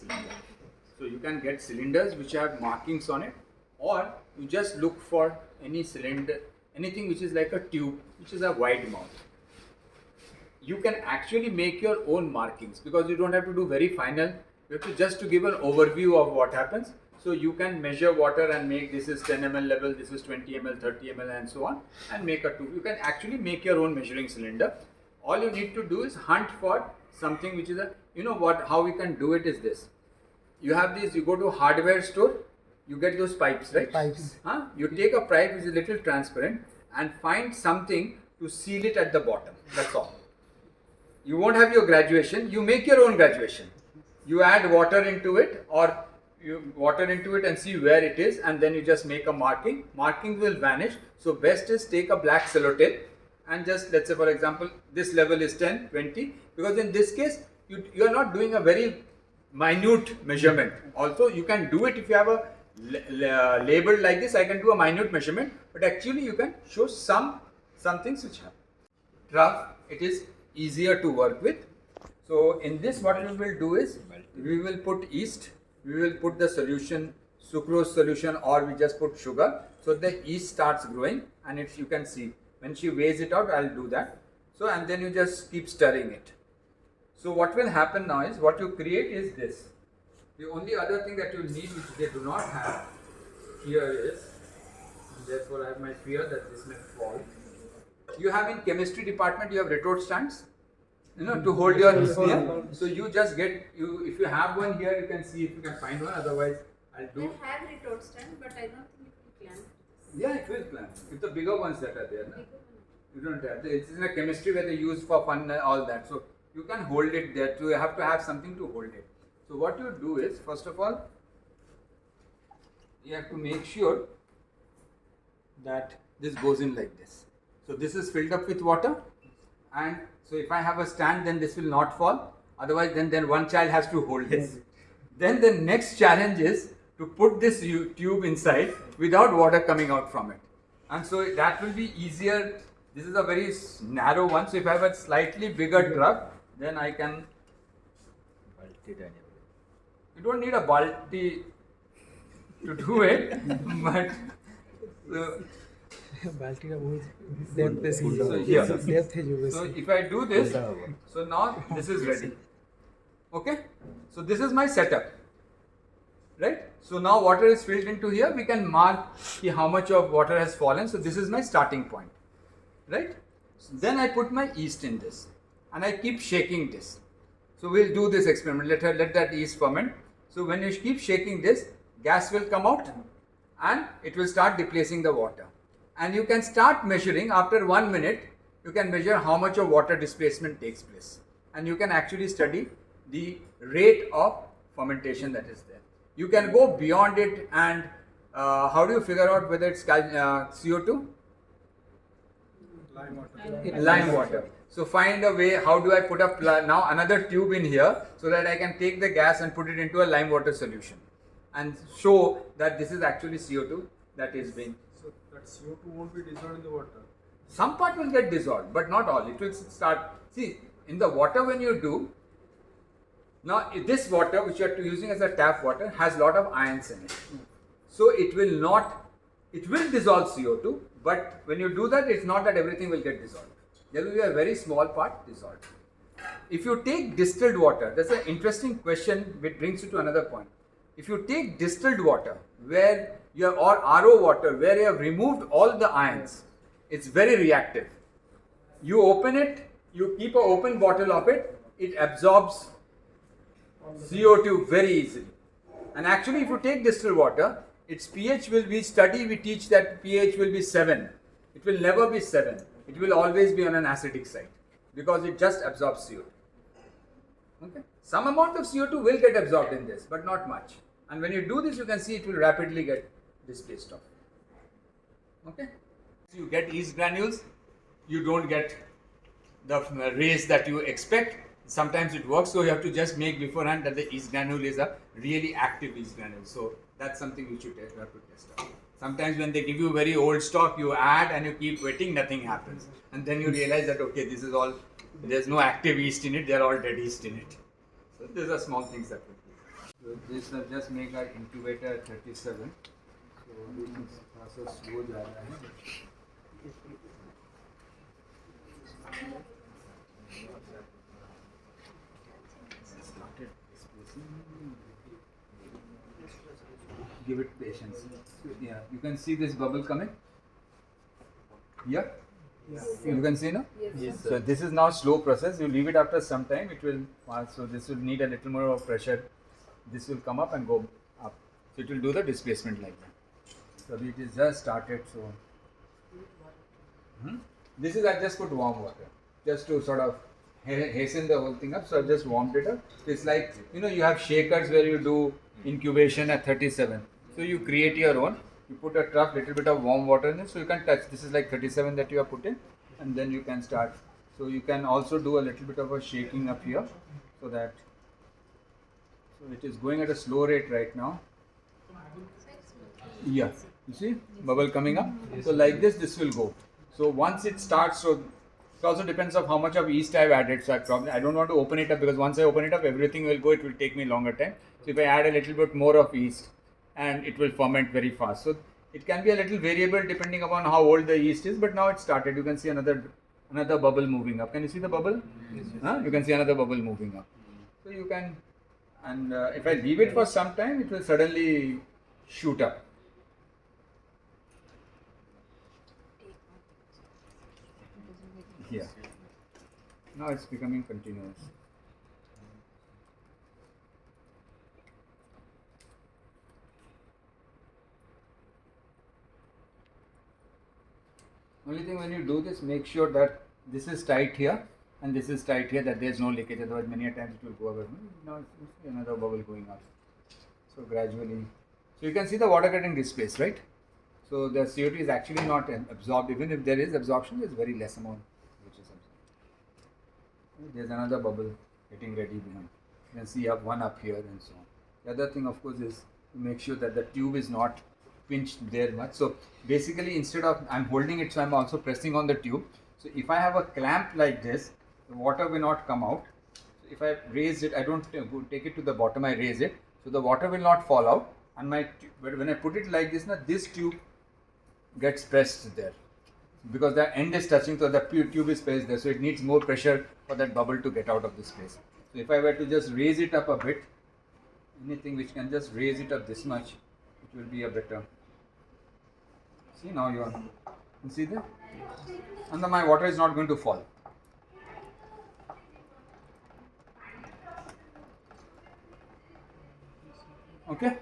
cylinder. So you can get cylinders which have markings on it, or you just look for any cylinder, anything which is like a tube, which is a wide mouth. You can actually make your own markings because you don't have to do very final. You have to just to give an overview of what happens. So you can measure water and make this is 10 ml level, this is 20 ml, 30 ml and so on, and make a tube. You can actually make your own measuring cylinder. All you need to do is hunt for something which is a, you know what, how we can do it is this. You have these, you go to a hardware store, you get those pipes, right? Pipes. You take a pipe which is a little transparent and find something to seal it at the bottom. That's all. You won't have your graduation, you make your own graduation. You add water into it, or you water into it and see where it is, and then you just make a marking. Marking will vanish. So best is take a black sellotape and just, let's say for example, this level is 10, 20, because in this case, you are not doing a very minute measurement. Also, you can do it if you have a label like this. I can do a minute measurement, but actually you can show some things which happen. Rough, it is easier to work with. So in this, what we will do is we will put yeast, we will put the solution, sucrose solution, or we just put sugar. So the yeast starts growing, and it's, you can see when she weighs it out, I'll do that. So and then you just keep stirring it. So what will happen now is, what you create is this. The only other thing that you need, which they do not have here, is, therefore I have my fear that this may fall. You have in chemistry department, you have retort stands, you know, to hold your here. So you just get, if you have one here, you can see if you can find one. Otherwise, I'll do. I have retort stand, but I don't think it will clamp. Yeah, it will clamp. It's the bigger ones that are there. No? You don't have. It's in a chemistry where they use for fun all that. So you can hold it there. So you have to have something to hold it. So what you do is, first of all, you have to make sure that this goes in like this. So this is filled up with water, and so if I have a stand, then this will not fall. Otherwise, then one child has to hold this. Then the next challenge is to put this tube inside without water coming out from it. And so that will be easier. This is a very narrow one. So if I have a slightly bigger drum, then I can. You don't need a balti to do it, but. So here. So if I do this, so now this is ready. Okay? So this is my setup. Right? So now water is filled into here. We can mark how much of water has fallen. So this is my starting point. Right? So then I put my yeast in this. And I keep shaking this. So we'll do this experiment. Let that yeast ferment. So when you keep shaking this, gas will come out and it will start displacing the water. And you can start measuring after 1 minute, you can measure how much of water displacement takes place. And you can actually study the rate of fermentation that is there. You can go beyond it, and how do you figure out whether it's CO2? Lime water. So find a way, how do I put up now another tube in here so that I can take the gas and put it into a lime water solution and show that this is actually CO2 that is being. So that CO2 won't be dissolved in the water? Some part will get dissolved, but not all. It will start, see, in the water when you do, now this water which you are using as a tap water has a lot of ions in it. So it will dissolve CO2, but when you do that, it's not that everything will get dissolved. There will be a very small part dissolved. If you take distilled water, that's an interesting question which brings you to another point. If you take distilled water where you have, or RO water where you have removed all the ions, it's very reactive. You open it, you keep an open bottle of it, it absorbs CO2 very easily. And actually if you take distilled water, its pH will be we teach that pH will be 7. It will never be 7. It will always be on an acidic side because it just absorbs CO2. Okay? Some amount of CO2 will get absorbed in this, but not much. And when you do this, you can see it will rapidly get displaced off. Okay? You get yeast granules, you don't get the rays that you expect. Sometimes it works, so you have to just make beforehand that the yeast granule is a really active yeast granule. So that's something which you have to test out. Sometimes when they give you very old stock, you add and you keep waiting, nothing happens. And then you realize that, okay, this is all, there's no active yeast in it, they're all dead yeast in it. So these are small things that will be. So this will just make our incubator 37. So this process slow जा रहा है. Started displacing. Give it patience. So, yeah, you can see this bubble coming. Here. Yes. You can see now. Yes, So this is now slow process. You leave it after some time. It will pass. So this will need a little more of pressure. This will come up and go up. So it will do the displacement like that. So it is just started. So this is, I just put warm water just to sort of hasten the whole thing up. So I just warmed it up. It's like, you know, you have shakers where you do incubation at 37. So you create your own. You put a trough, little bit of warm water in it, so you can touch. This is like 37 that you have put in, and then you can start. So you can also do a little bit of a shaking up here, so that. So it is going at a slow rate right now. Yeah, you see bubble coming up. So like this will go. So once it starts, so it also depends on how much of yeast I've added. So I don't want to open it up, because once I open it up, everything will go. It will take me longer time. So if I add a little bit more of yeast, and it will ferment very fast. So it can be a little variable depending upon how old the yeast is. But now it started. You can see another bubble moving up. Can you see the bubble? Yes. Huh? You can see another bubble moving up. So you can, and if I leave it for some time, it will suddenly shoot up. Yeah. Now it's becoming continuous. Only thing, when you do this, make sure that this is tight here and this is tight here, that there is no leakage. Otherwise, many a times it will go away. Now it's another bubble going up. So gradually, so you can see the water getting displaced, right? So the CO2 is actually not absorbed. Even if there is absorption, there is very less amount which is absorbed. There's another bubble getting ready behind. You can see you have one up here and so on. The other thing, of course, is to make sure that the tube is not pinched there much. So basically, instead of, I'm holding it, so I'm also pressing on the tube. So if I have a clamp like this, the water will not come out. So if I raise it, I don't take it to the bottom, I raise it. So the water will not fall out. And but when I put it like this, now this tube gets pressed there, because the end is touching, so the tube is placed there. So it needs more pressure for that bubble to get out of this place. So if I were to just raise it up a bit, anything which can just raise it up this much, it will be a better. See, now you see there? And then my water is not going to fall. Okay?